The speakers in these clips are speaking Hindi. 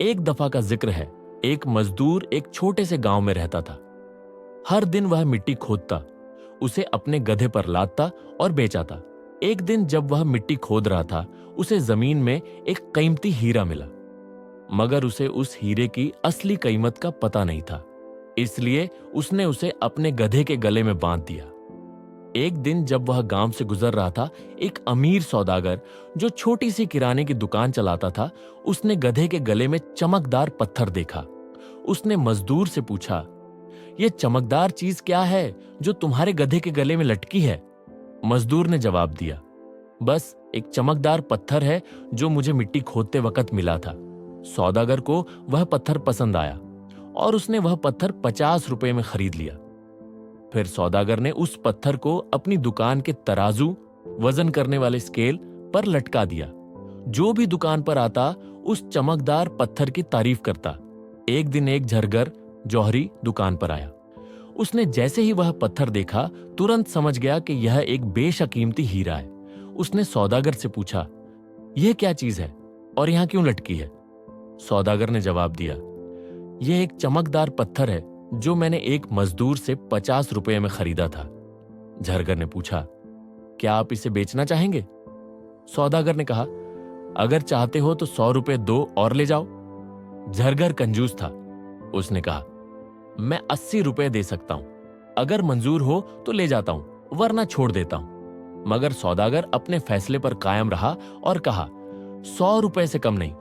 एक दफा का जिक्र है। एक मजदूर एक छोटे से गांव में रहता था। हर दिन वह मिट्टी खोदता, उसे अपने गधे पर लादता और बेचाता। एक दिन जब वह मिट्टी खोद रहा था, उसे जमीन में एक कीमती हीरा मिला, मगर उसे उस हीरे की असली कीमत का पता नहीं था। इसलिए उसने उसे अपने गधे के गले में बांध दिया। एक दिन जब वह गांव से गुजर रहा था, एक अमीर सौदागर जो छोटी सी किराने की दुकान चलाता था, उसने गधे के गले में चमकदार पत्थर देखा। उसने मजदूर से पूछा, यह चमकदार चीज क्या है जो तुम्हारे गधे के गले में लटकी है? मजदूर ने जवाब दिया, बस एक चमकदार पत्थर है जो मुझे मिट्टी खोदते वक्त मिला था। सौदागर को वह पत्थर पसंद आया और उसने वह पत्थर 50 रुपए में खरीद लिया। फिर सौदागर ने उस पत्थर को अपनी दुकान के तराजू, वजन करने वाले स्केल पर लटका दिया। जो भी दुकान पर आता उस चमकदार पत्थर की तारीफ करता। एक दिन एक झरगर जौहरी दुकान पर आया। उसने जैसे ही वह पत्थर देखा, तुरंत समझ गया कि यह एक बेशकीमती हीरा है। उसने सौदागर से पूछा, यह क्या चीज है और यहां क्यों लटकी है? सौदागर ने जवाब दिया, यह एक चमकदार पत्थर है जो मैंने एक मजदूर से 50 रुपए में खरीदा था। झरगर ने पूछा, क्या आप इसे बेचना चाहेंगे? सौदागर ने कहा, अगर चाहते हो तो 100 रुपए दो और ले जाओ। झरगर कंजूस था। उसने कहा, मैं 80 रुपए दे सकता हूं। अगर मंजूर हो तो ले जाता हूं, वरना छोड़ देता हूं। मगर सौदागर अपने फैसले पर कायम रहा और कहा, 100 रुपए से कम नहीं।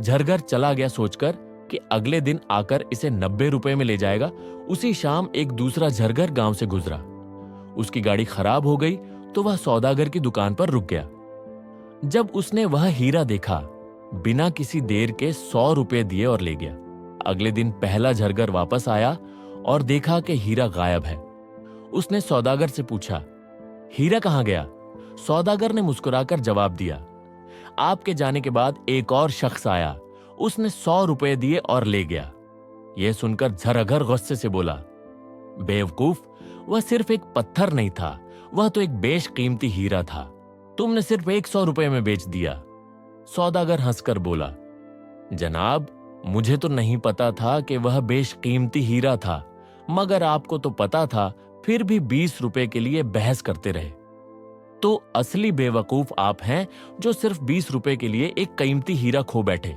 झरगर चला गया सोचकर कि अगले दिन आकर इसे 90 रुपए में ले जाएगा। उसी शाम एक दूसरा झरगर गांव से गुजरा। उसकी गाड़ी खराब हो गई तो वह सौदागर की दुकान पर रुक गया। जब उसने वह हीरा देखा, बिना किसी देर के 100 रुपए दिए और ले गया। अगले दिन पहला झरगर वापस आया और देखा कि हीरा गायब है। उसने सौदागर से पूछा, हीरा कहां गया? सौदागर ने मुस्कुराकर जवाब दिया, आपके जाने के बाद एक और शख्स आया, उसने 100 रुपए दिए और ले गया। यह सुनकर झरगर गुस्से से बोला, बेवकूफ, वह सिर्फ एक पत्थर नहीं था, वह तो एक बेशकीमती हीरा था। तुमने सिर्फ 100 रुपए में बेच दिया। सौदागर हंसकर बोला, जनाब, मुझे तो नहीं पता था कि वह बेशकीमती हीरा था, मगर आपको तो पता था, फिर भी 20 रुपए के लिए बहस करते रहे। तो असली बेवकूफ आप हैं जो सिर्फ 20 रुपए के लिए एक कीमती हीरा खो बैठे।